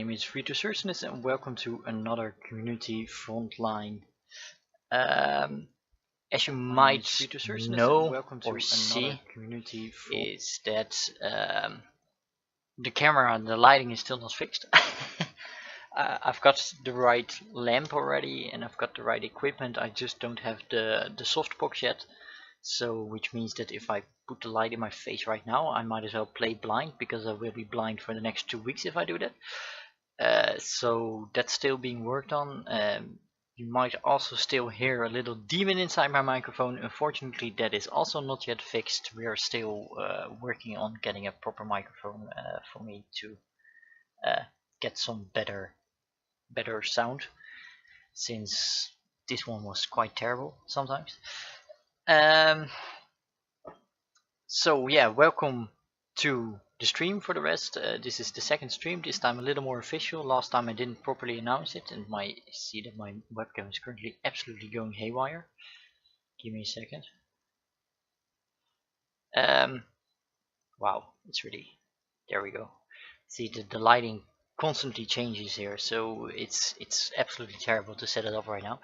name is Reto-Moto and welcome to another community frontline. As you might know or see, is that the camera and the lighting is still not fixed. I've got the right lamp already and I've got the right equipment. I just don't have the softbox yet. So, which means that if I put the light in my face right now, I might as well play blind, because I will be blind for the next 2 weeks if I do that. So that's still being worked on. You might also still hear a little demon inside my microphone. Unfortunately, that is also not yet fixed. We are still working on getting a proper microphone for me to get some better sound, since this one was quite terrible sometimes. So yeah, welcome to the stream for the rest. This is the second stream, this time a little more official. Last time I didn't properly announce it, and see that my webcam is currently absolutely going haywire. Give me a second. Wow, it's really, there we go. See, the lighting constantly changes here, so it's absolutely terrible to set it up right now.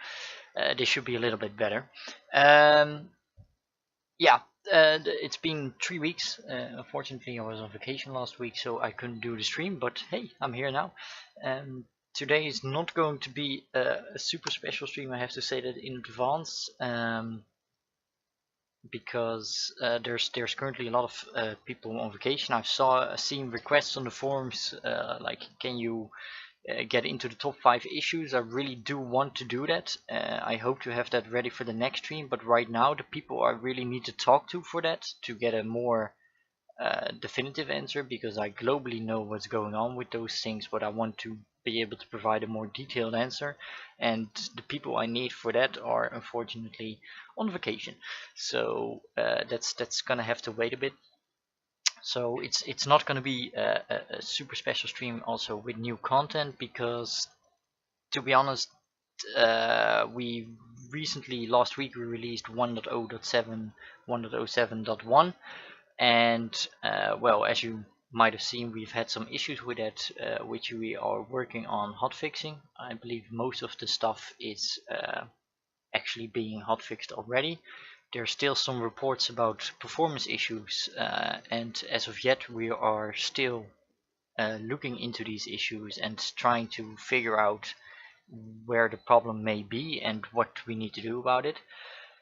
This should be a little bit better. Yeah, it's been 3 weeks. Unfortunately, I was on vacation last week, so I couldn't do the stream, but hey, I'm here now. Today is not going to be a super special stream, I have to say that in advance, because there's currently a lot of people on vacation. I've seen requests on the forums, like, can you get into the top 5 issues. I really do want to do that. I hope to have that ready for the next stream, but right now the people I really need to talk to for that, to get a more definitive answer, because I globally know what's going on with those things, but I want to be able to provide a more detailed answer, and the people I need for that are unfortunately on vacation, so that's gonna have to wait a bit. So it's not going to be a super special stream also with new content, because to be honest, we recently, last week, we released 1.0.7, 1.07.1, and well, as you might have seen, we've had some issues with that, which we are working on hotfixing. I believe most of the stuff is actually being hotfixed already. There's still some reports about performance issues, and as of yet we are still looking into these issues and trying to figure out where the problem may be and what we need to do about it.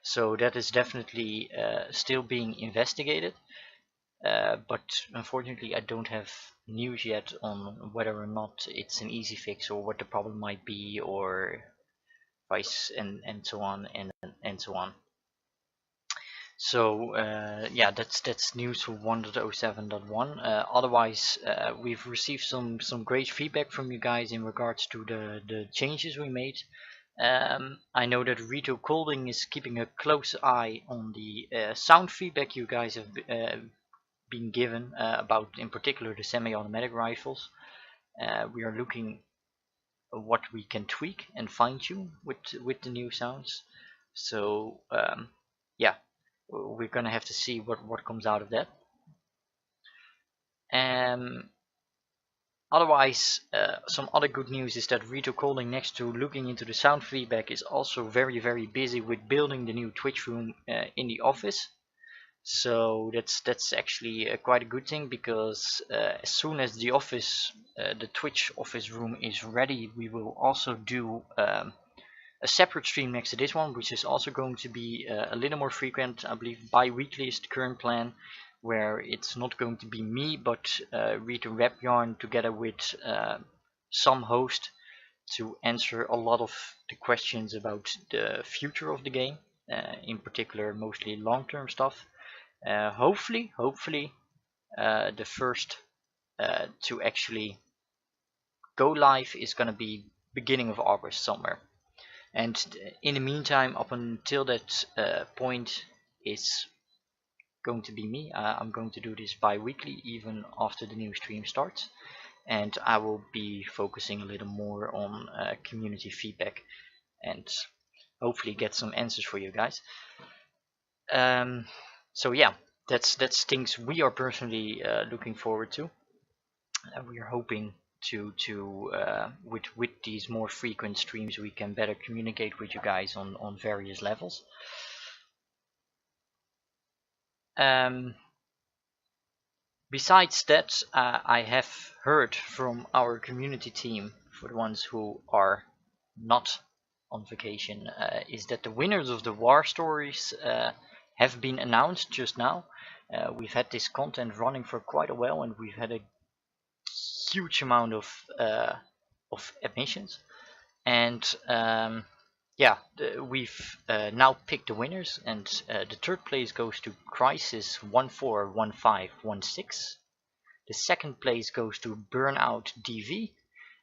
So that is definitely still being investigated, but unfortunately I don't have news yet on whether or not it's an easy fix, or what the problem might be, or vice, and so on and so on. So yeah, that's news for 1.07.1. Otherwise, we've received some great feedback from you guys in regards to the changes we made. I know that Reto Colding is keeping a close eye on the sound feedback you guys have been given about, in particular, the semi-automatic rifles. We are looking at what we can tweak and fine-tune with the new sounds. So yeah, we're gonna have to see what comes out of that. Otherwise, some other good news is that Reto Colding, next to looking into the sound feedback, is also very busy with building the new Twitch room in the office. So that's actually quite a good thing, because as soon as the office, the Twitch office room is ready, we will also do a separate stream next to this one, which is also going to be a little more frequent. I believe bi-weekly is the current plan, where it's not going to be me, but Reto Webjarn together with some host, to answer a lot of the questions about the future of the game, in particular mostly long-term stuff. Hopefully the first to actually go live is going to be beginning of August somewhere. And in the meantime, up until that point, it's going to be me. I'm going to do this bi-weekly, even after the new stream starts, and I will be focusing a little more on community feedback, and hopefully get some answers for you guys. So yeah, that's things we are personally looking forward to. We are hoping with these more frequent streams we can better communicate with you guys on various levels. Besides that, I have heard from our community team, for the ones who are not on vacation, is that the winners of the war stories have been announced just now. We've had this content running for quite a while, and we've had a huge amount of admissions, and yeah, we've now picked the winners, and the third place goes to Crisis 141516. The second place goes to Burnout DV,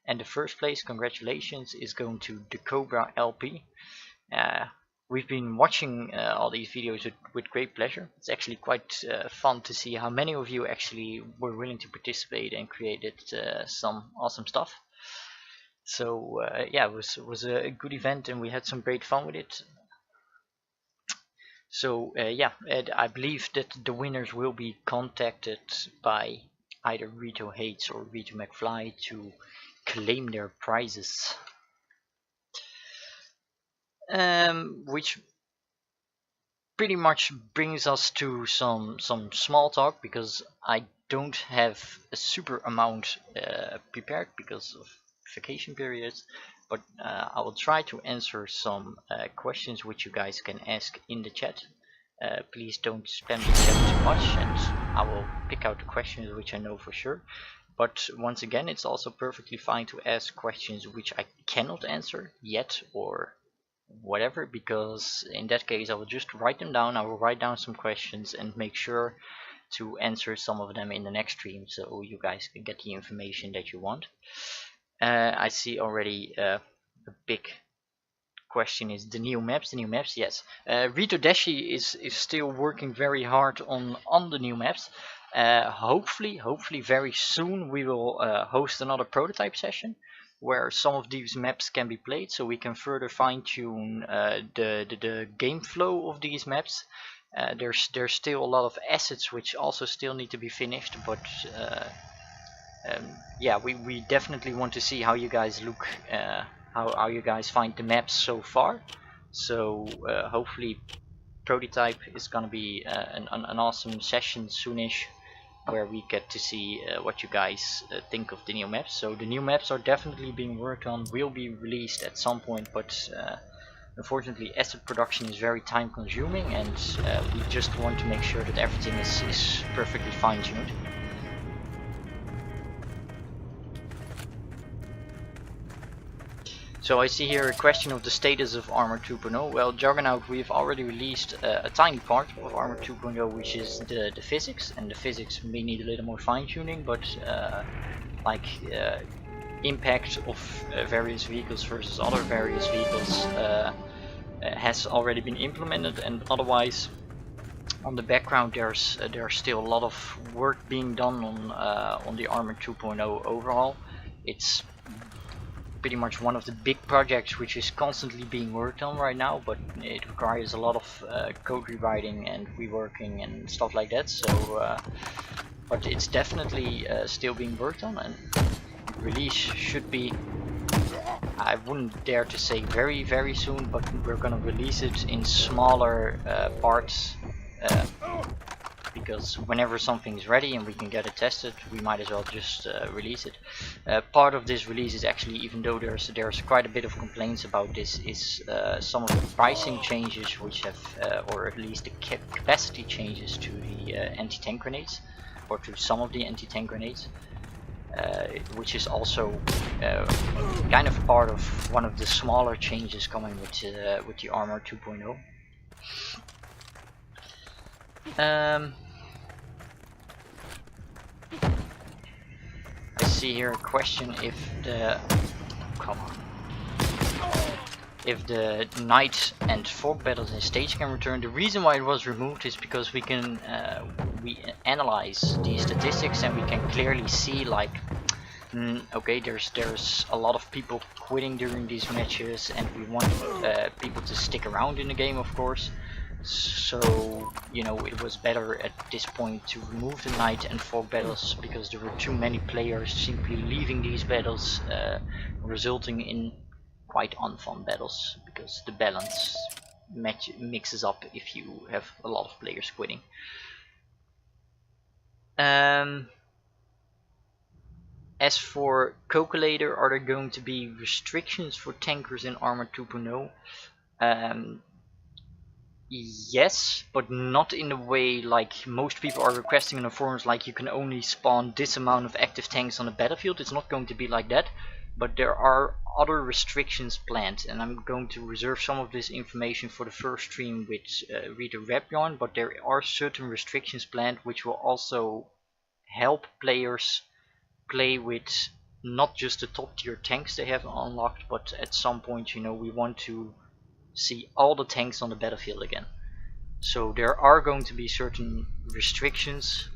and the first place, congratulations, is going to TheCobraLP. We've been watching all these videos with great pleasure. It's actually quite fun to see how many of you actually were willing to participate and created some awesome stuff. So yeah, it was a good event, and we had some great fun with it. So yeah, I believe that the winners will be contacted by either Reto Hates or Reto McFly to claim their prizes. Which pretty much brings us to some small talk, because I don't have a super amount prepared because of vacation periods, but I will try to answer some questions which you guys can ask in the chat. Please don't spam the chat too much, and I will pick out the questions which I know for sure. But once again, it's also perfectly fine to ask questions which I cannot answer yet or whatever, because in that case I will just write them down. I will write down some questions and make sure to answer some of them in the next stream, so you guys can get the information that you want. I see already a big question is the new maps. Yes, Rito Deshi is still working very hard on the new maps. Hopefully very soon we will host another prototype session where some of these maps can be played, so we can further fine-tune the game flow of these maps. There's still a lot of assets which also still need to be finished, but yeah, we definitely want to see how you guys look, how you guys find the maps so far. So hopefully prototype is gonna be an awesome session soonish, where we get to see what you guys think of the new maps. So the new maps are definitely being worked on, will be released at some point, but unfortunately asset production is very time consuming, and we just want to make sure that everything is perfectly fine-tuned. So I see here a question of the status of Armor 2.0. Well, Juggernaut, we've already released a tiny part of Armor 2.0, which is the physics, and the physics may need a little more fine-tuning, but like impact of various vehicles versus other various vehicles has already been implemented, and otherwise on the background there's still a lot of work being done on the Armor 2.0 overhaul. It's pretty much one of the big projects which is constantly being worked on right now, but it requires a lot of code rewriting and reworking and stuff like that. So but it's definitely still being worked on, and release should be, I wouldn't dare to say very soon, but we're gonna release it in smaller parts, because whenever something is ready and we can get it tested, we might as well just release it. Part of this release is actually, even though there's quite a bit of complaints about this, is some of the pricing changes which have, or at least the capacity changes to the anti-tank grenades, or to some of the anti-tank grenades, which is also kind of part of one of the smaller changes coming with the Armor 2.0. I see here a question if the night and fog battles in stage can return. The reason why it was removed is because we can we analyze the statistics and we can clearly see, like, okay, there's a lot of people quitting during these matches, and we want people to stick around in the game, of course. So, you know, it was better at this point to remove the night and fog battles, because there were too many players simply leaving these battles, resulting in quite unfun battles, because the balance mixes up if you have a lot of players quitting. As for Calculator, are there going to be restrictions for tankers in Arma 2.0? Yes, but not in the way like most people are requesting in the forums, like you can only spawn this amount of active tanks on the battlefield. It's not going to be like that, but there are other restrictions planned, and I'm going to reserve some of this information for the first stream with Reto-Moto, but there are certain restrictions planned which will also help players play with not just the top tier tanks they have unlocked, but at some point, you know, we want to see all the tanks on the battlefield again. So there are going to be certain restrictions,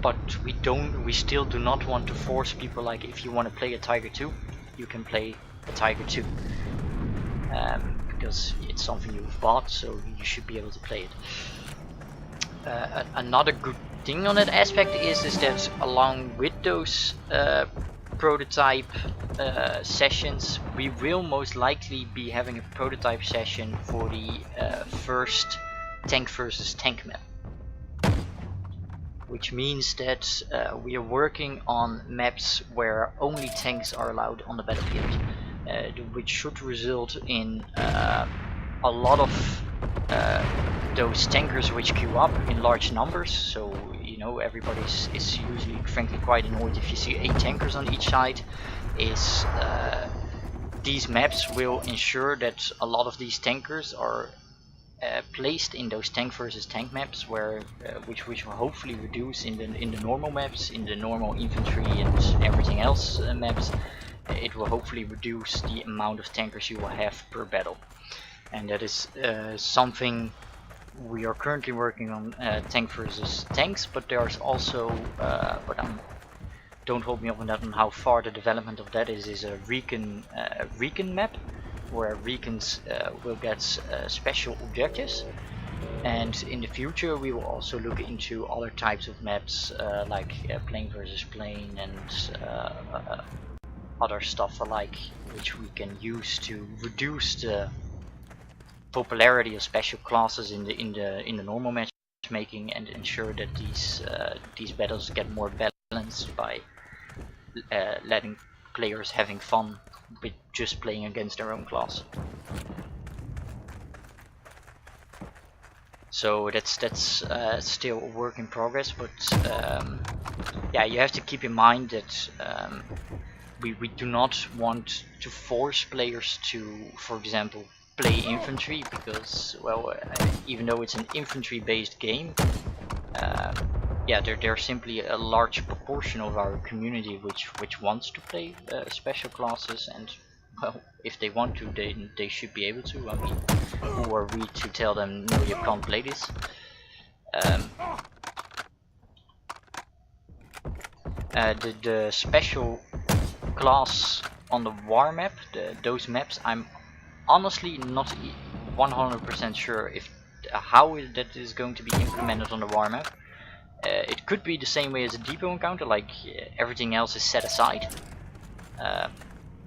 but we still do not want to force people, like if you want to play a Tiger 2, you can play a Tiger 2, because it's something you've bought, so you should be able to play it. Another good thing on that aspect is that along with those prototype sessions, we will most likely be having a prototype session for the first tank versus tank map, which means that we are working on maps where only tanks are allowed on the battlefield, which should result in a lot of those tankers which queue up in large numbers. So, you know, everybody is usually frankly quite annoyed if you see 8 tankers on each side. These maps will ensure that a lot of these tankers are placed in those tank versus tank maps, where which will hopefully reduce in the normal maps, in the normal infantry and everything else maps. It will hopefully reduce the amount of tankers you will have per battle, and that is something we are currently working on, tank versus tanks. But there's also, don't hold me up on that, on how far the development of that is a recon map, where recons will get special objectives. And in the future we will also look into other types of maps, like plane versus plane and other stuff alike, which we can use to reduce the popularity of special classes in the normal matchmaking, and ensure that these battles get more balanced by letting players having fun with just playing against their own class. So that's still a work in progress, but yeah, you have to keep in mind that we do not want to force players to, for example, play infantry, because, well, even though it's an infantry based game, yeah, there's simply a large proportion of our community which wants to play special classes, and, well, if they want to, they should be able to. I mean, who are we to tell them no, you can't play this? The special class on the war map, those maps, I'm honestly not 100% sure if how that is going to be implemented on the war map. It could be the same way as a depot encounter, like everything else is set aside,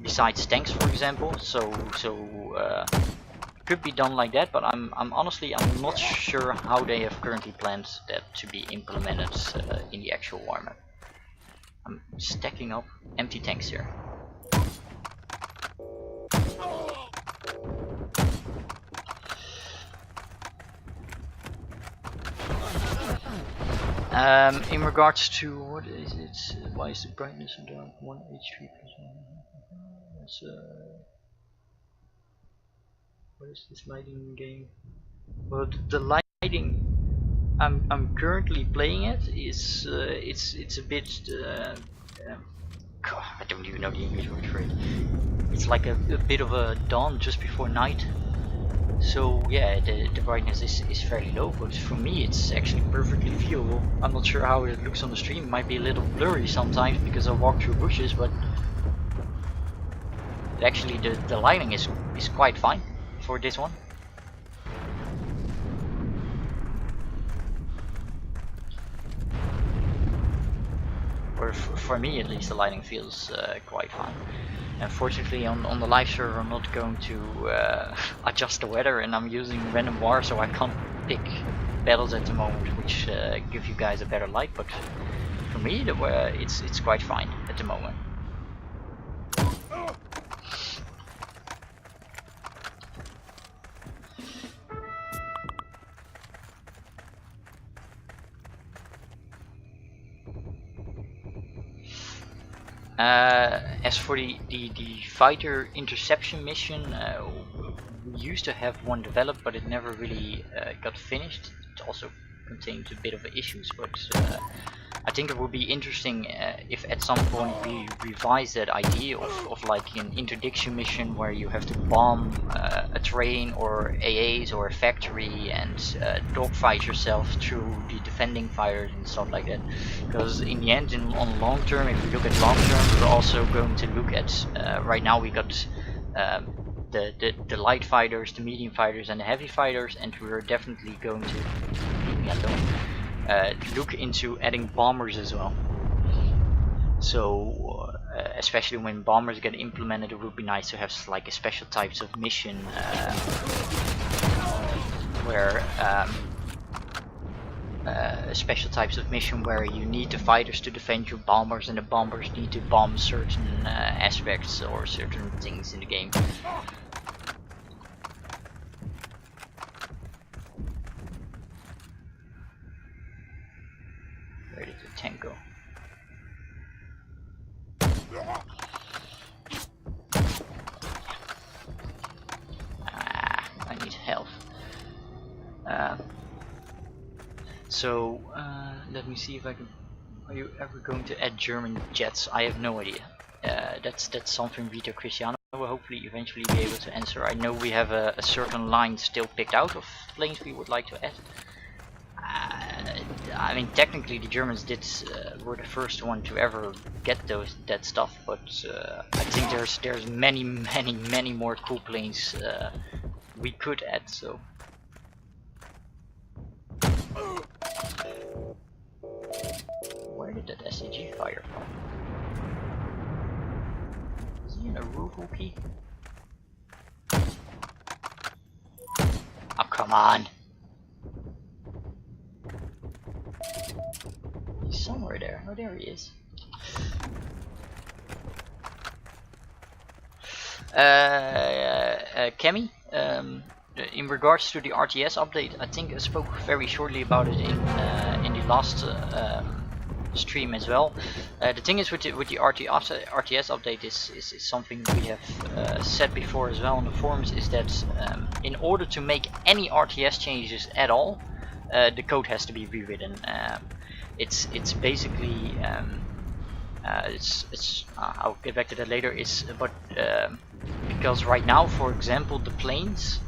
besides tanks, for example. So it could be done like that, but I'm honestly not sure how they have currently planned that to be implemented in the actual war map. I'm stacking up empty tanks here. In regards to, what is it? Why is the brightness so dark? 1 HP plus 1. That's, what is this lighting game? Well, the lighting I'm currently playing it is it's a bit God, I don't even know the English word for it. It's like a bit of a dawn just before night. So yeah, the brightness is fairly low, but for me it's actually perfectly viewable. I'm not sure how it looks on the stream. It might be a little blurry sometimes because I walk through bushes, but actually the lighting is quite fine for this one. for me at least, the lighting feels quite fine. Unfortunately, on the live server, I'm not going to adjust the weather, and I'm using random war, so I can't pick battles at the moment, which give you guys a better light. But for me, it's quite fine at the moment. As for the fighter interception mission, we used to have one developed, but it never really got finished. It also contained a bit of issues, but I think it would be interesting if at some point we revise that idea of like an interdiction mission where you have to bomb a train or AAs or a factory and dogfight yourself through the defending fighters and stuff like that. Because in the end, on long term, if we look at long term, we're also going to look at right now we got the light fighters, the medium fighters, and the heavy fighters, and we're definitely going to look into adding bombers as well. So especially when bombers get implemented, it would be nice to have like a special types of mission where you need the fighters to defend your bombers, and the bombers need to bomb certain aspects or certain things in the game. Where did the tank go? I need health. So let me see if I can. Are you ever going to add German jets? I have no idea. That's something Vito Cristiano will hopefully eventually be able to answer. I know we have a certain line still picked out of planes we would like to add. I mean, technically the Germans were the first one to ever get that stuff, but I think there's many more cool planes we could add. So where did that SAG fire from? Is he in a roof key? Oh, come on! He's somewhere there. Oh, there he is. Kemi, in regards to the RTS update, I think I spoke very shortly about it in the last stream as well. The thing is with the RTS update is something we have said before as well on the forums, is that in order to make any RTS changes at all, the code has to be rewritten. It's basically I'll get back to that later. Because right now, for example, the planes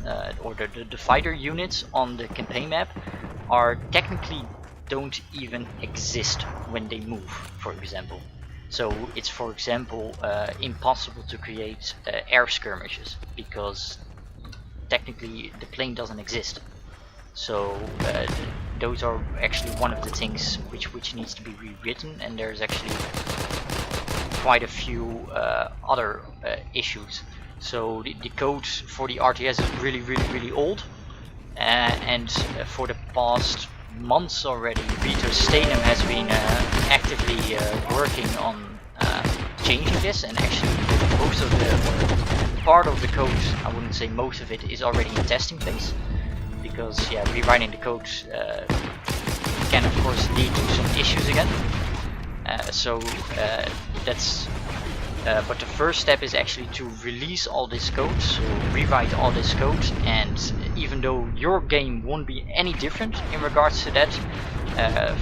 or the fighter units on the campaign map are technically don't even exist when they move, for example. So it's, for example, impossible to create air skirmishes because technically the plane doesn't exist. So those are actually one of the things which needs to be rewritten, and there's actually quite a few other issues. So the code for the RTS is really old, and for the past months already, Reto Stadium has been actively working on changing this, and actually most of the part of the code, I wouldn't say most of it, is already in testing phase. Because yeah, rewriting the code can of course lead to some issues again. That's but the first step is actually to release all this code, so rewrite all this code, and even though your game won't be any different in regards to that,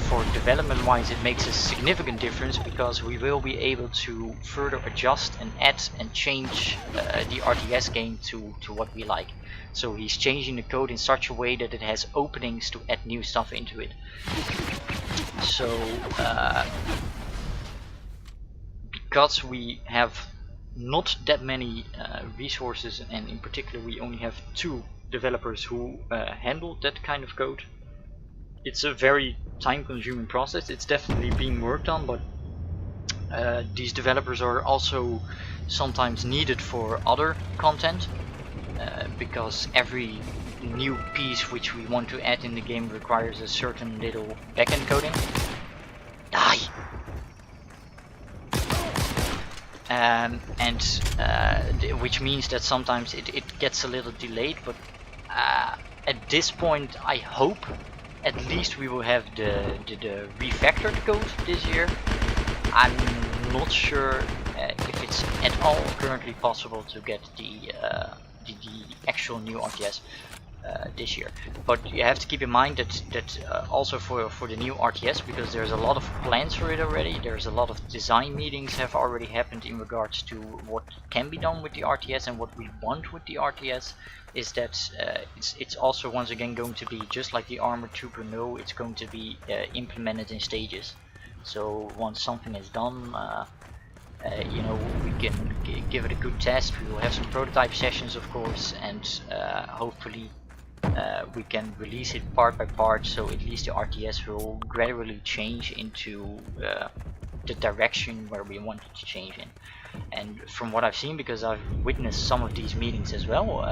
for development wise it makes a significant difference, because we will be able to further adjust and add and change the RTS game to what we like. So he's changing the code in such a way that it has openings to add new stuff into it. So because we have not that many resources, and in particular we only have 2 developers who handle that kind of code, it's a very time-consuming process. It's definitely being worked on, but These developers are also sometimes needed for other content, because every new piece which we want to add in the game requires a certain little backend coding. Die! Which means that sometimes it gets a little delayed, but at this point I hope at least we will have the refactored code this year. I'm not sure if it's at all currently possible to get the actual new RTS this year, but you have to keep in mind that also for the new RTS, because there's a lot of plans for it already. There's a lot of design meetings have already happened in regards to what can be done with the RTS and what we want with the RTS. Is that it's also once again going to be just like the Armored 2.0. It's going to be implemented in stages. So once something is done, you know, we can give it a good test. We will have some prototype sessions, of course, and hopefully we can release it part by part, so at least the RTS will gradually change into the direction where we want it to change in. And from what I've seen, because I've witnessed some of these meetings as well,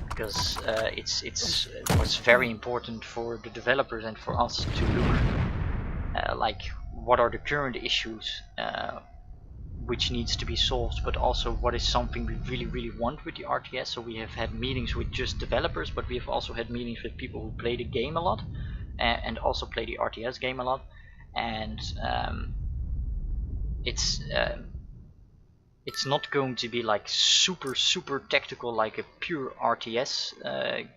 because it's what's very important for the developers and for us to look like what are the current issues which needs to be solved, but also what is something we really want with the RTS. So we have had meetings with just developers, but we have also had meetings with people who play the game a lot and also play the RTS game a lot. And it's not going to be like super tactical like a pure RTS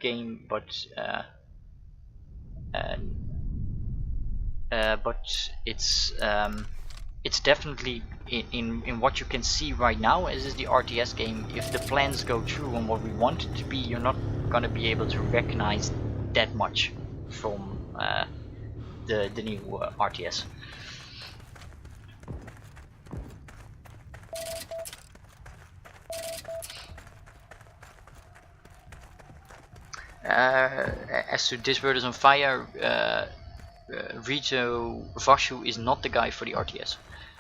game, but it's definitely in what you can see right now as is the RTS game. If the plans go through on what we want it to be, you're not gonna be able to recognize that much from the new RTS. As to This World is on Fire, Reto-Moto is not the guy for the RTS.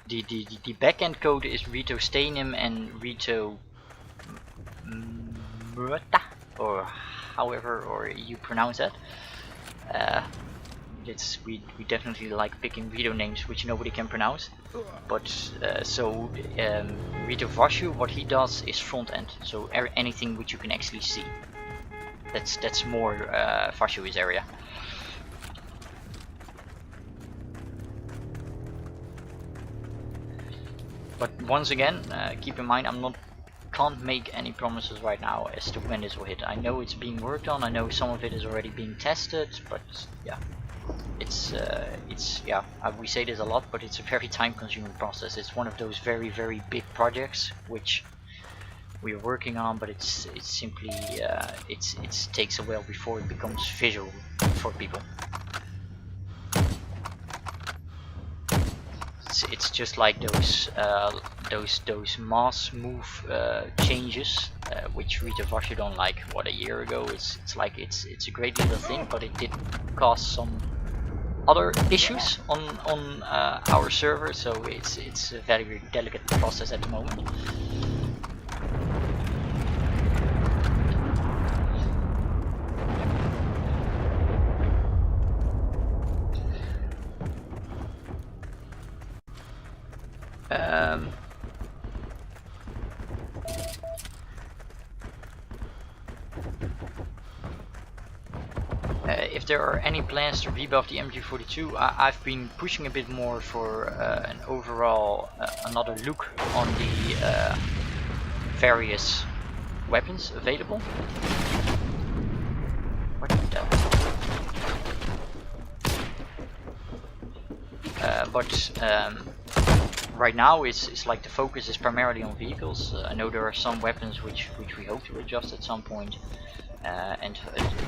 The backend code is Reto Stainem and Reto Murta, or however or you pronounce that. We definitely like picking Reto names which nobody can pronounce. But Reto-Moto, what he does is front end, so anything which you can actually see. That's more Vashu's area. But once again, keep in mind, can't make any promises right now as to when this will hit. I know it's being worked on. I know some of it is already being tested, but yeah, we say this a lot, but it's a very time-consuming process. It's one of those very big projects which we are working on, but it's simply it takes a while before it becomes visual for people. It's just like those mass move changes, which Reto-Moto don't like. What, a year ago? It's like it's a great little thing, but it did cause some other issues on our server, so it's a very delicate process at the moment. If there are any plans to rebuff the MG42, I've been pushing a bit more for an overall another look on the various weapons available. What the? Right now it's like the focus is primarily on vehicles. I know there are some weapons which we hope to adjust at some point. And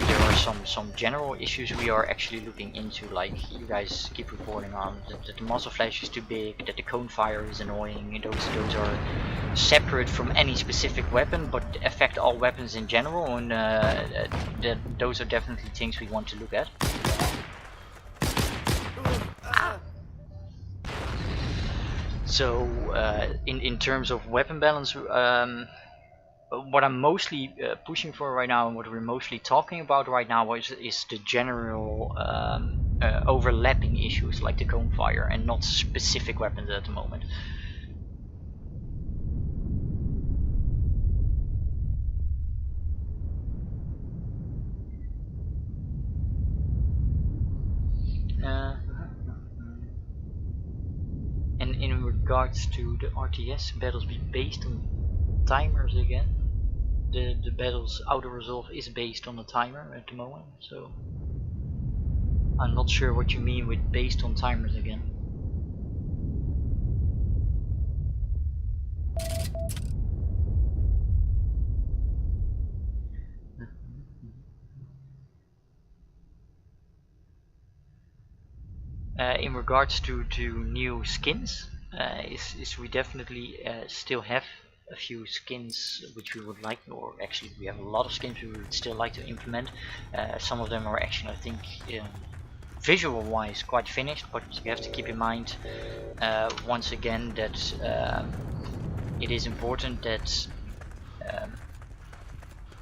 there are some general issues we are actually looking into, like you guys keep reporting on, that the muzzle flash is too big, that the cone fire is annoying. Those are separate from any specific weapon, but affect all weapons in general, and those are definitely things we want to look at. So in terms of weapon balance, what I'm mostly pushing for right now and what we're mostly talking about right now is the general overlapping issues like the cone fire, and not specific weapons at the moment. And in regards to the RTS battles be based on timers again, the battles Auto Resolve is based on a timer at the moment, so I'm not sure what you mean with based on timers again. In regards to new skins, is we definitely still have a few skins which we would like, or actually we have a lot of skins we would still like to implement. Some of them are actually, I think, visual wise quite finished, but you have to keep in mind once again that it is important that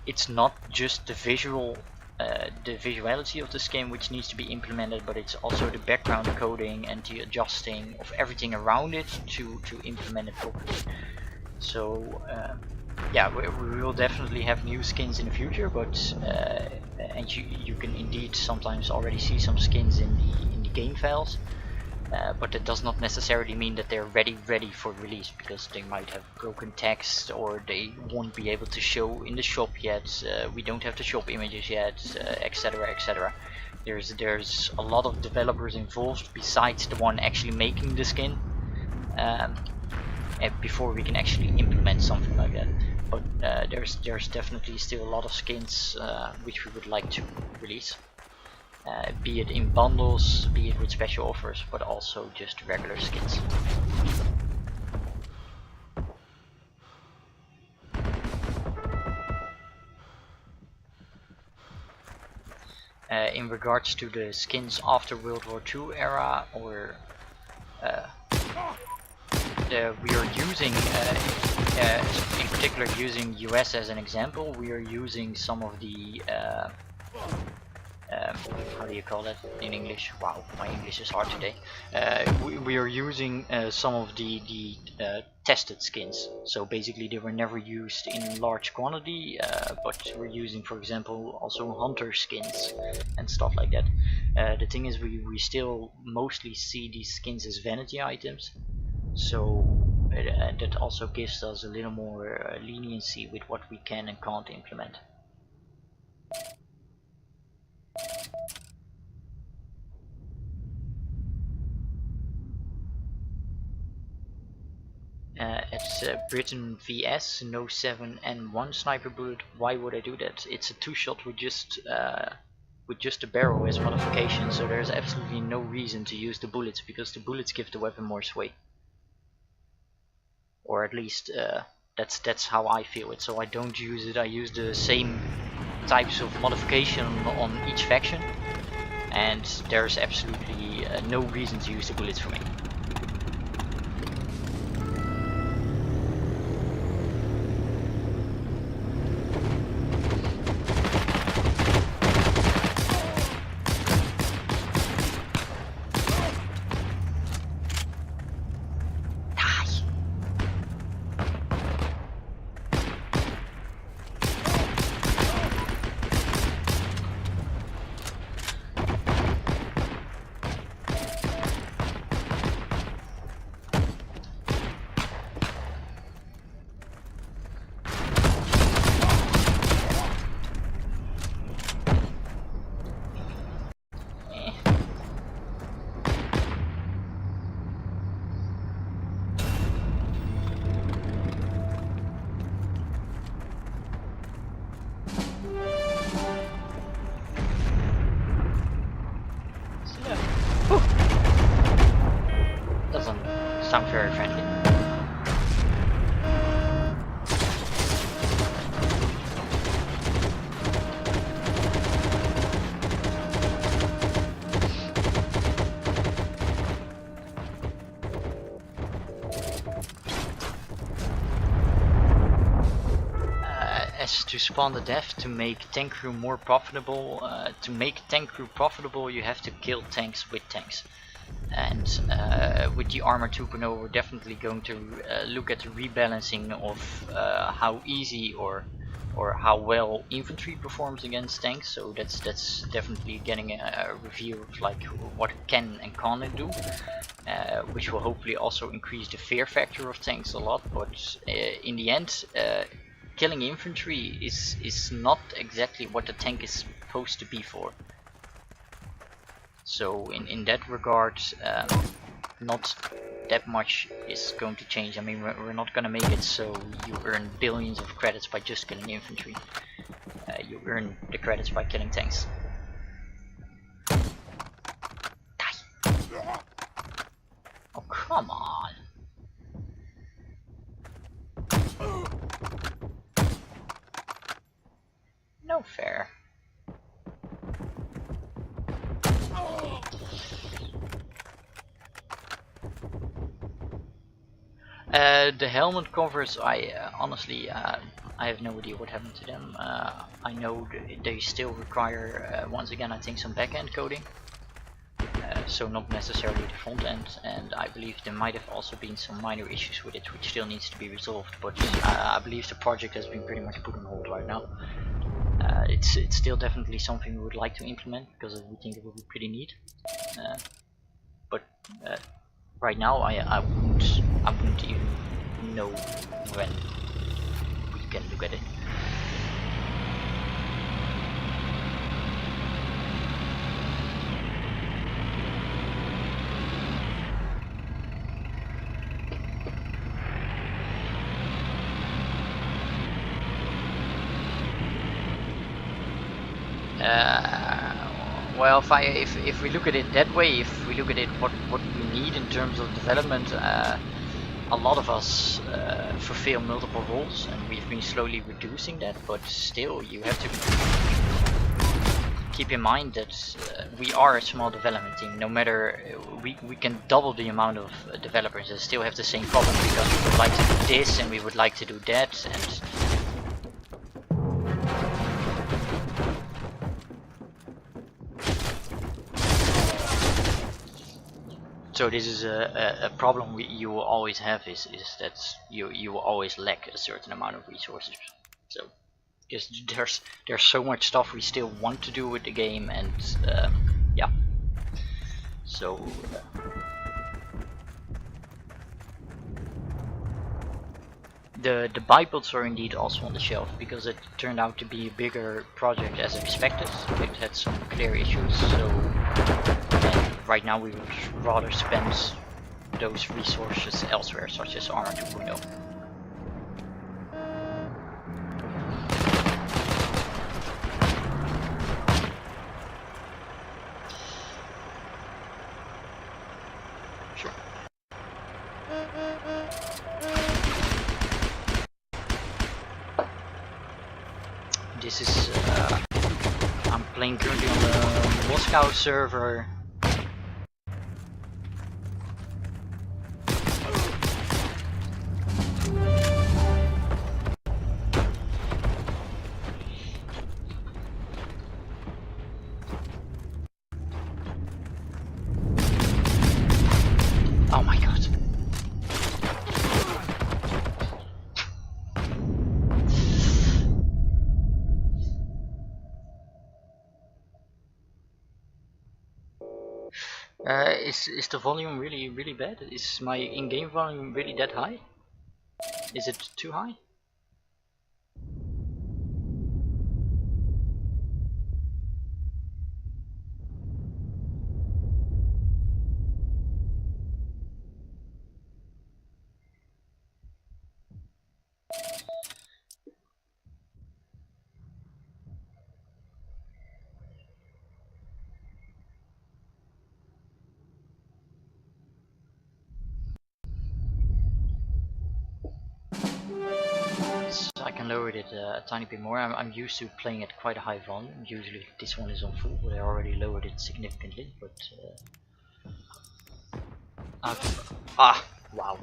it's not just the visuality of the skin which needs to be implemented, but it's also the background coding and the adjusting of everything around it to implement it properly. So yeah, we will definitely have new skins in the future, but and you can indeed sometimes already see some skins in the game files. But that does not necessarily mean that they're ready for release, because they might have broken text or they won't be able to show in the shop yet. We don't have the shop images yet, etc, etc. There's a lot of developers involved besides the one actually making the skin, before we can actually implement something like that. But there's definitely still a lot of skins which we would like to release. Be it in bundles, be it with special offers, but also just regular skins. In regards to the skins after World War II era, or we are using, in particular using US as an example, we are using some of the how do you call it in English? Wow, my English is hard today. We are using some of the tested skins. So basically they were never used in large quantity, but we're using, for example, also hunter skins and stuff like that. The thing is, we still mostly see these skins as vanity items. So that also gives us a little more leniency with what we can and can't implement. It's Britain vs No 7 and 1 sniper bullet. Why would I do that? It's a 2-shot with just a barrel as modification, so there's absolutely no reason to use the bullets, because the bullets give the weapon more sway. Or at least that's how I feel it. So I don't use it. I use the same types of modification on each faction, and there's absolutely no reason to use the bullets for me. yes, to spawn the dev, to make tank crew more profitable. To make tank crew profitable, you have to kill tanks with tanks. And with the Armor 2.0, we're definitely going to look at the rebalancing of how easy or how well infantry performs against tanks. So that's definitely getting a review of like what can and can't it do. Which will hopefully also increase the fear factor of tanks a lot, but in the end, killing infantry is not exactly what the tank is supposed to be for. So in that regard, not that much is going to change. I mean, we're not going to make it so you earn billions of credits by just killing infantry. You earn the credits by killing tanks. Oh, come on. No fair. The helmet covers, I honestly, I have no idea what happened to them. I know they still require, once again, I think some back-end coding. So not necessarily the front end, and I believe there might have also been some minor issues with it which still needs to be resolved, but I believe the project has been pretty much put on hold right now. It's still definitely something we would like to implement because we think it will be pretty neat, but right now I wouldn't even know when we can look at it. Well, if we look at it that way, if we look at it what we need in terms of development, a lot of us fulfill multiple roles, and we've been slowly reducing that. But still, you have to keep in mind that we are a small development team. No matter we can double the amount of developers and still have the same problem because we would like to do this and we would like to do that, and so this is a problem you will always have is that you will always lack a certain amount of resources. So just there's so much stuff we still want to do with the game, and yeah. So the bipods are indeed also on the shelf because it turned out to be a bigger project as expected. It had some clear issues, so right now we would rather spend those resources elsewhere, such as Armor 2.0. Sure. This is I'm playing currently on the Moscow server. Oh my god. Is the volume really bad? Is my in-game volume really that high? Is it too high? So I can lower it a tiny bit more. I'm used to playing at quite a high volume. Usually this one is on full, but I already lowered it significantly. But wow.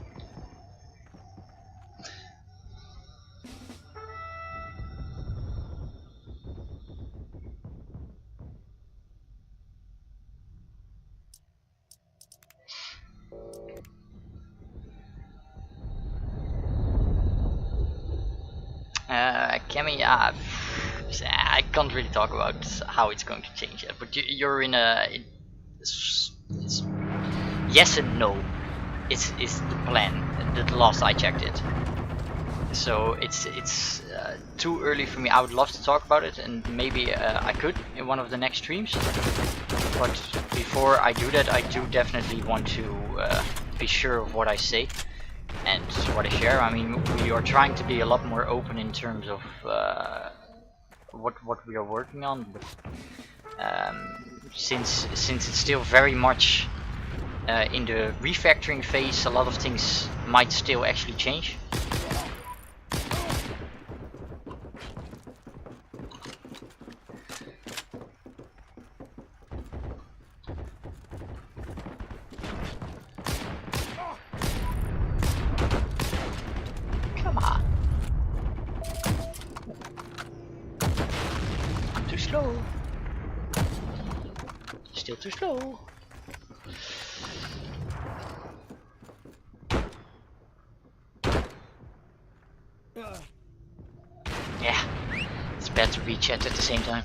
Kemi, I can't really talk about how it's going to change yet, but you're in a. It's yes and no. It's the plan. The last I checked it. So it's too early for me. I would love to talk about it, and maybe I could in one of the next streams. But before I do that, I do definitely want to be sure of what I say and what I share. I mean, we are trying to be a lot more open in terms of what we are working on. But since it's still very much in the refactoring phase, a lot of things might still actually change. Come on. I'm too slow. Still too slow. Yeah, it's bad to reach at the same time.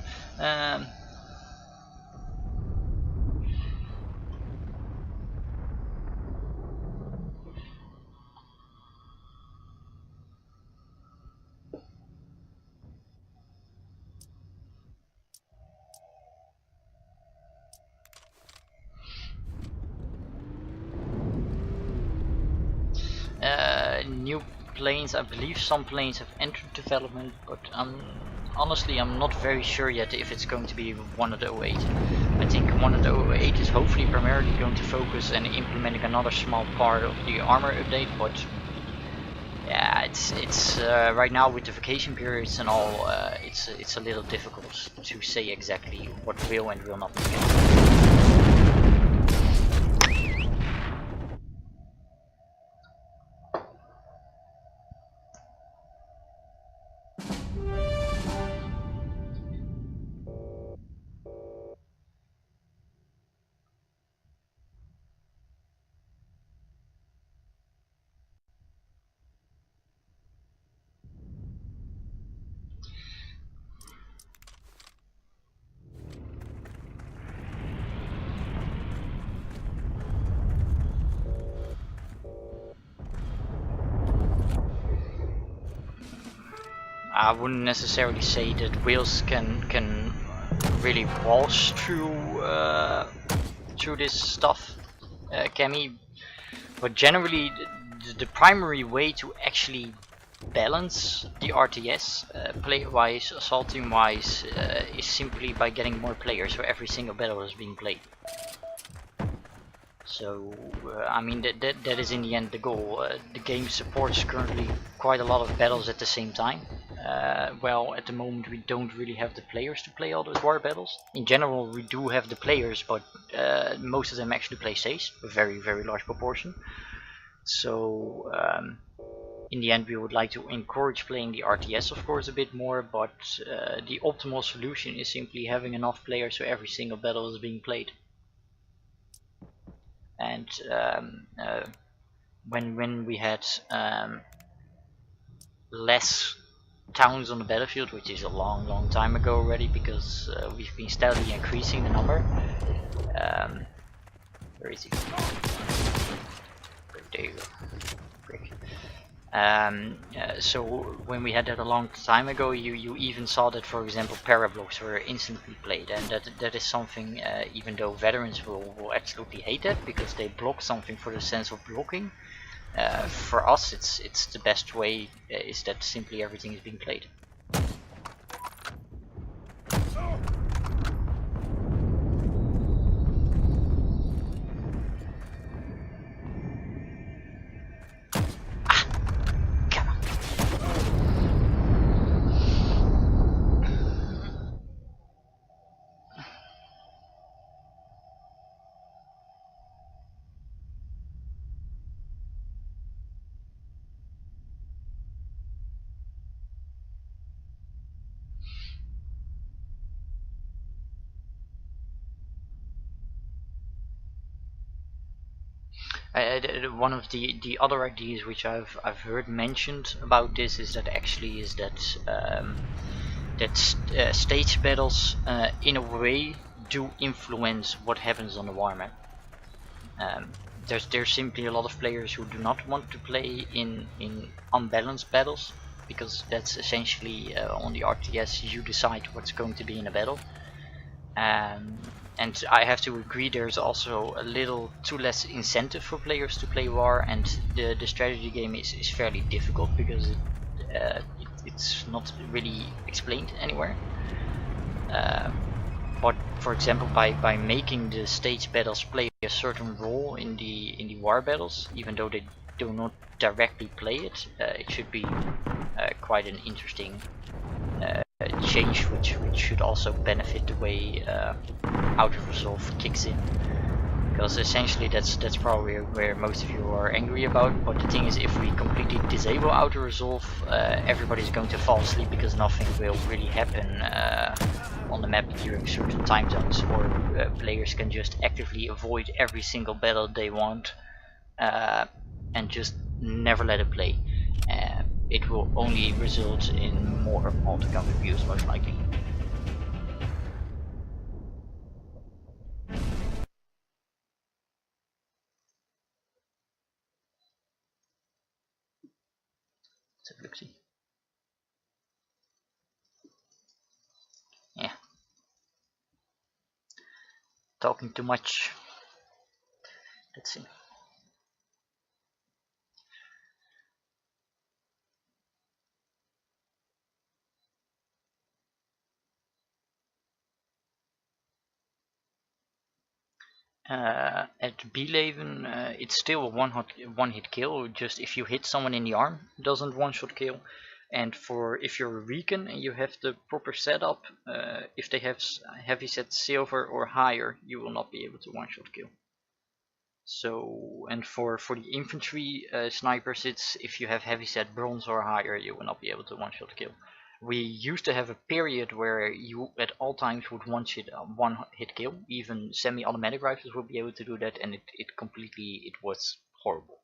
New planes, I believe some planes have entered development, but honestly I'm not very sure yet if it's going to be one of the 08. I think one of the 08 is hopefully primarily going to focus on implementing another small part of the armor update, but yeah, it's right now with the vacation periods and all, it's a little difficult to say exactly what will and will not be. I wouldn't necessarily say that whales can really waltz through this stuff, Kemi. But generally, the primary way to actually balance the RTS, player-wise, assault team-wise, is simply by getting more players, so every single battle is being played. So I mean that is in the end the goal. The game supports currently quite a lot of battles at the same time. Well, at the moment we don't really have the players to play all those war battles. In general we do have the players, but most of them actually play saves, a very large proportion. So in the end we would like to encourage playing the RTS of course a bit more, but the optimal solution is simply having enough players so every single battle is being played. And when we had less towns on the battlefield, which is a long time ago already, because we've been steadily increasing the number. Where is he? There you go. So when we had that a long time ago, you even saw that, for example, parablocks were instantly played, and that is something, even though veterans will absolutely hate that because they block something for the sense of blocking. For us, it's the best way, is that simply everything is being played. One of the other ideas which I've heard mentioned about this is that stage battles in a way do influence what happens on the war map. There's simply a lot of players who do not want to play in unbalanced battles, because that's essentially on the RTS you decide what's going to be in a battle. And I have to agree, there's also a little too less incentive for players to play war, and the strategy game is fairly difficult because it's not really explained anywhere. But for example, by making the stage battles play a certain role in the war battles, even though they do not directly play it, it should be quite an interesting change, which should also benefit the way auto resolve kicks in. Because essentially that's probably where most of you are angry about. But the thing is, if we completely disable auto resolve, everybody's going to fall asleep because nothing will really happen on the map during certain time zones, or players can just actively avoid every single battle they want and just never let it play. It will only result in more multi-counter views, most likely. Let's have a look, see. Yeah. Talking too much. Let's see. At Beleven, it's still a one-hit kill. Just if you hit someone in the arm, it doesn't one-shot kill. And for if you're a recon and you have the proper setup, if they have heavy set silver or higher, you will not be able to one-shot kill. So, and for the infantry snipers, it's if you have heavy set bronze or higher, you will not be able to one-shot kill. We used to have a period where you at all times would one hit kill. Even semi-automatic rifles would be able to do that, and it was horrible.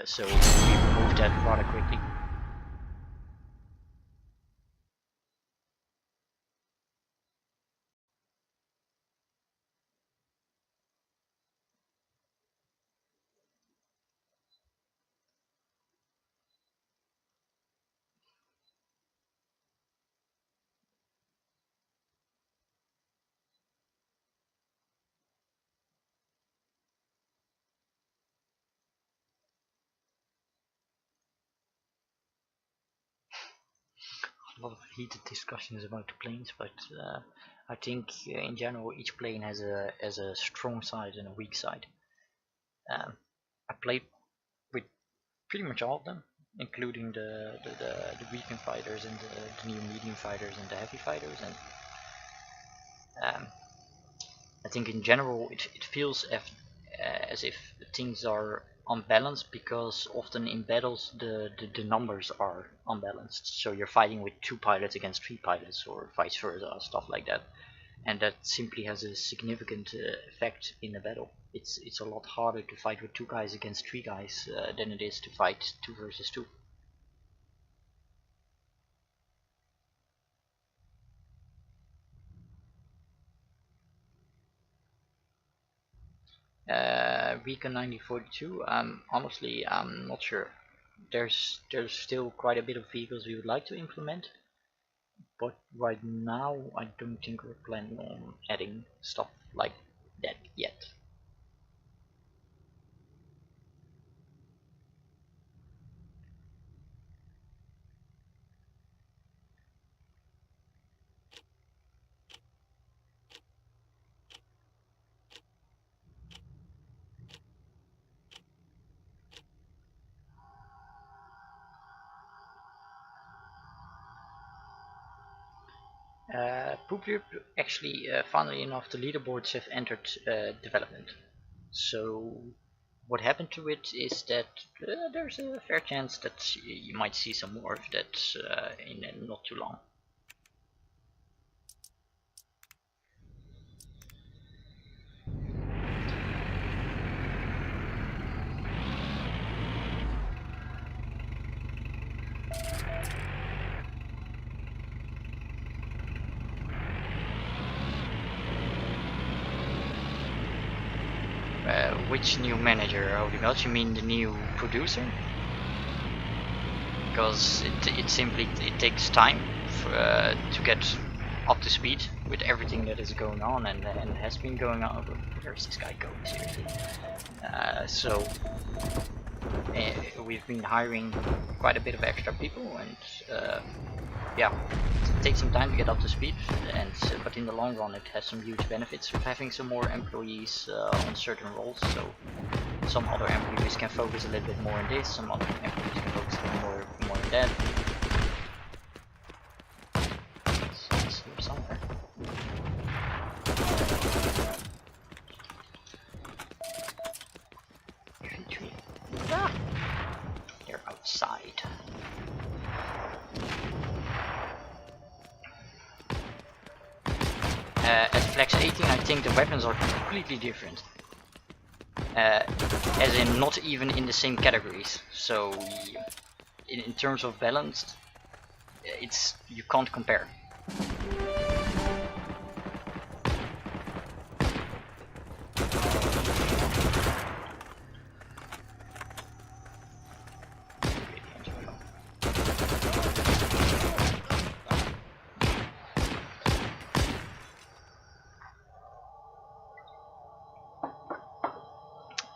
So we removed that rather quickly. A lot of heated discussions about the planes, but I think in general each plane has a strong side and a weak side. I played with pretty much all of them, including the weekend fighters and the new medium fighters and the heavy fighters, and I think in general it feels as if things are unbalanced, because often in battles the numbers are unbalanced, so you're fighting with 2 pilots against 3 pilots or vice versa, stuff like that, and that simply has a significant effect in a battle. It's a lot harder to fight with 2 guys against 3 guys than it is to fight 2 versus 2. Recon 9042. Honestly, I'm not sure. There's still quite a bit of vehicles we would like to implement, but right now I don't think we're planning on adding stuff like that yet. Poop actually, funnily enough, the leaderboards have entered development. So what happened to it is that there's a fair chance that you might see some more of that in not too long. Which new manager? Holy God, you mean the new producer? Because it takes time to get up to speed with everything that is going on and has been going on. Where's this guy going, seriously? So we've been hiring quite a bit of extra people, and yeah, it takes some time to get up to speed, and but in the long run it has some huge benefits of having some more employees on certain roles. So some other employees can focus a little bit more on this, some other employees can focus a little more on that. It's here somewhere. Ah, they're outside. At Flex 18 I think the weapons are completely different. As in not even in the same categories. So in terms of balance, you can't compare.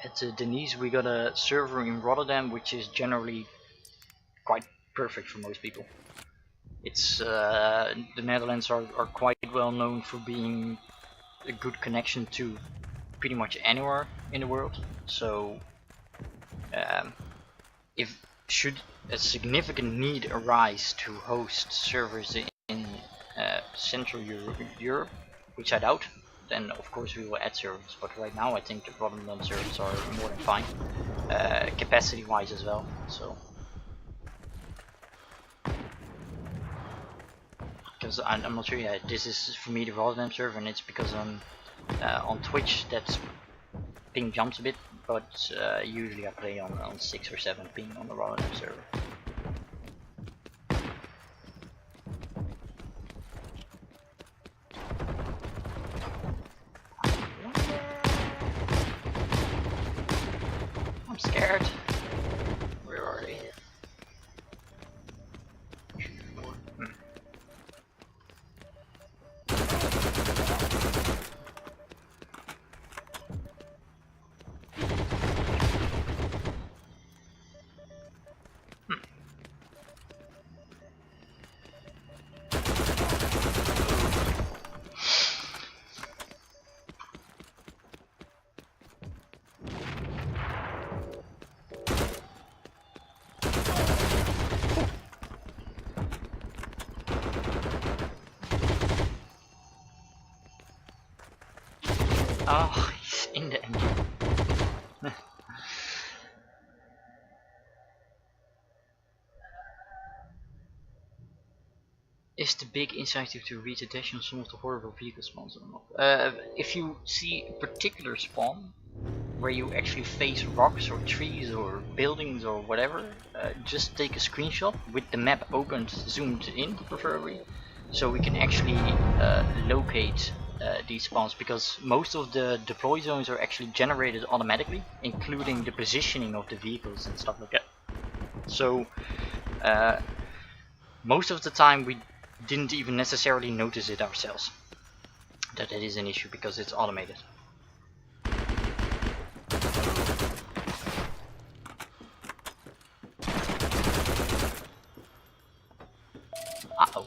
At Denise we got a server in Rotterdam, which is generally quite perfect for most people. It's the Netherlands are quite well known for being a good connection to pretty much anywhere in the world. So if should a significant need arise to host servers in Central Europe, which I doubt, then of course we will add servers. But right now I think the Rotterdam servers are more than fine, capacity wise as well. So because I'm not sure yet, this is for me the Rotterdam server, and it's because on Twitch that ping jumps a bit, but usually I play on 6 or 7 ping on the Rotterdam server. I'm scared. Where are they? Oh, he's in the engine. Is the big incentive to reach attention on some of the horrible vehicle spawns or not? If you see a particular spawn where you actually face rocks or trees or buildings or whatever, just take a screenshot with the map opened, zoomed in preferably, so we can actually locate these spawns, because most of the deploy zones are actually generated automatically, including the positioning of the vehicles and stuff like that. So most of the time we didn't even necessarily notice it ourselves, that it is an issue, because it's automated. Uh-oh.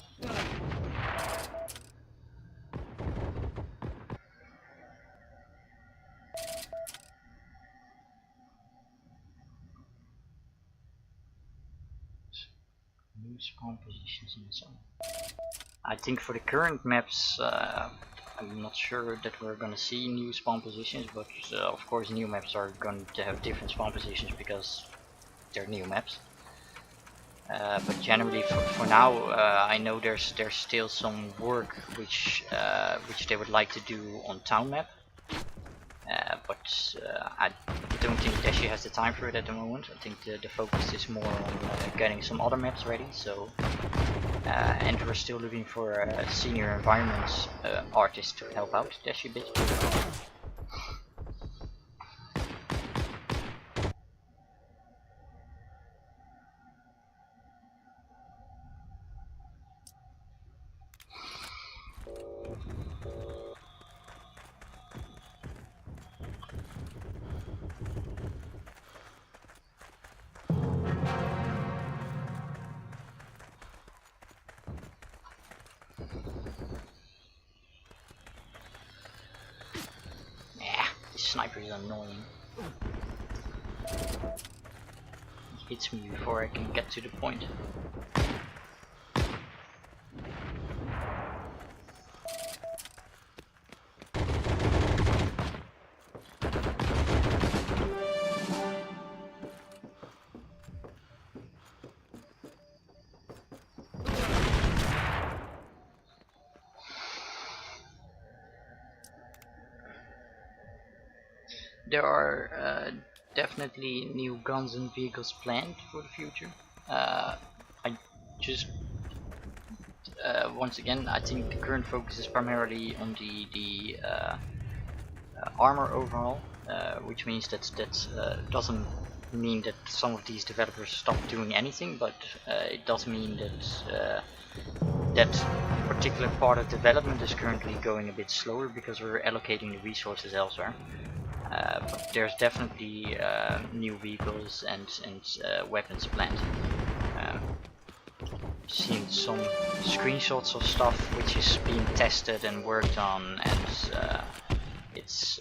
New spawn positions and so on. I think for the current maps, I'm not sure that we're gonna see new spawn positions, but of course new maps are going to have different spawn positions because they're new maps. But generally, for now, I know there's still some work which they would like to do on town map. But I don't think Dashi has the time for it at the moment. I think the focus is more on getting some other maps ready. So, and we're still looking for a senior environment artist to help out Dashi a bit. sniper is annoying. He hits me before I can get to the point. There are definitely new guns and vehicles planned for the future. I just once again, I think the current focus is primarily on the armor overhaul, which means that doesn't mean that some of these developers stop doing anything, but it does mean that that particular part of development is currently going a bit slower because we're allocating the resources elsewhere. But there's definitely new vehicles and weapons planned. Seen some screenshots of stuff which is being tested and worked on, and it's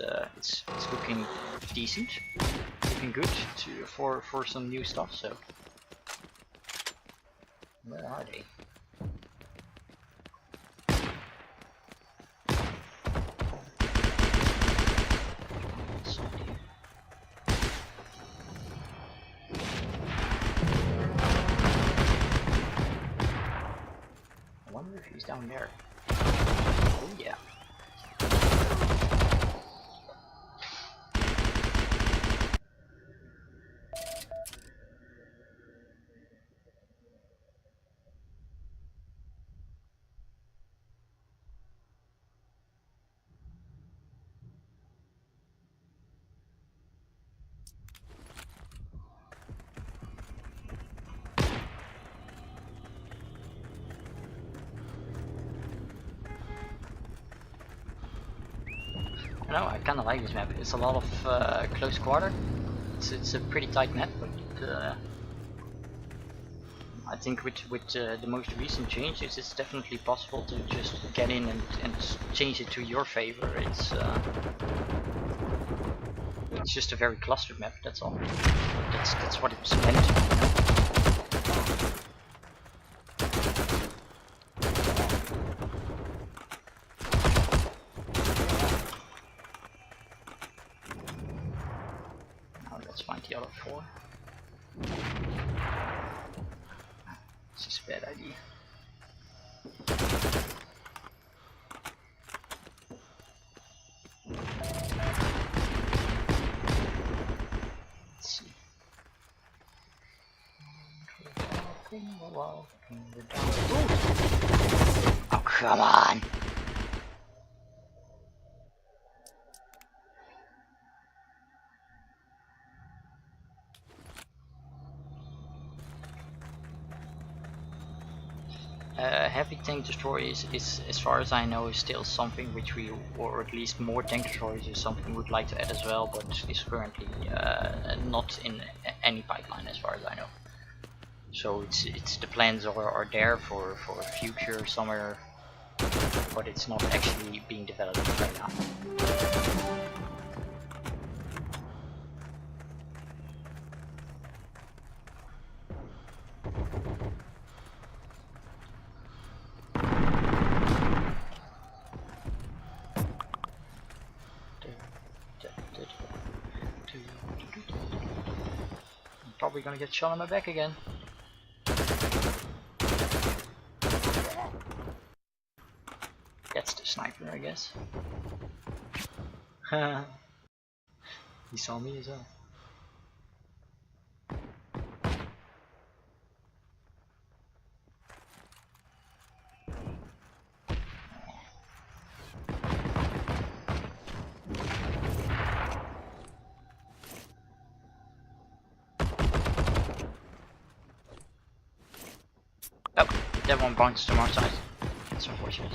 looking decent, looking good for some new stuff. So where are they? I wonder if he's down there. Oh yeah. No, I kind of like this map. It's a lot of close quarter. It's a pretty tight map, but I think with the most recent changes, it's definitely possible to just get in and change it to your favor. It's just a very clustered map. That's all. That's what it's meant to be. Let's find the other 4. This is a bad idea. Let's see. Oh, come on! Heavy tank destroyers is, as far as I know, is still something which we, or at least more tank destroyers is something we would like to add as well, but is currently not in any pipeline as far as I know. So it's the plans are there for future somewhere, but it's not actually being developed right now. Probably gonna get shot on my back again. That's the sniper, I guess. He saw me as well. Oh, that one bounced to our side. That's unfortunate.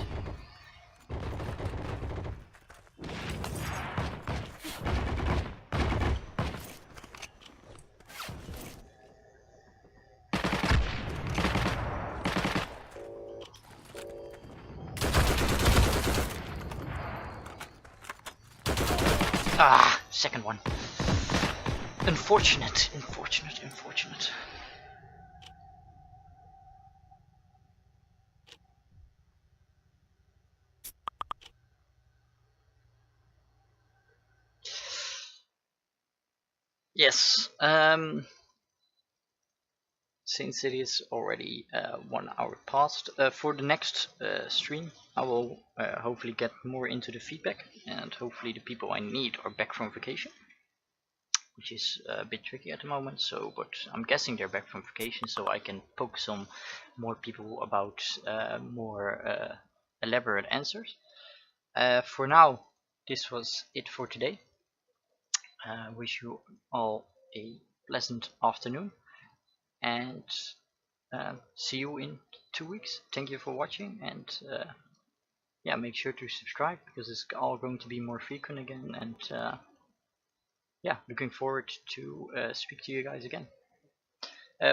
Ah! second one. Unfortunate, unfortunate, unfortunate. Yes, since it is already 1 hour past, for the next stream I will hopefully get more into the feedback, and hopefully the people I need are back from vacation, which is a bit tricky at the moment. So, but I'm guessing they're back from vacation, so I can poke some more people about more elaborate answers. For now, this was it for today. Wish you all a pleasant afternoon, and see you in 2 weeks. Thank you for watching, and yeah, make sure to subscribe because it's all going to be more frequent again. And yeah, looking forward to speak to you guys again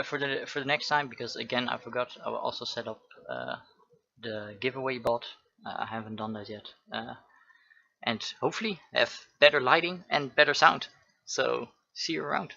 for the next time. Because again, I forgot, I will also set up the giveaway bot. I haven't done that yet, and hopefully have better lighting and better sound. So see you around.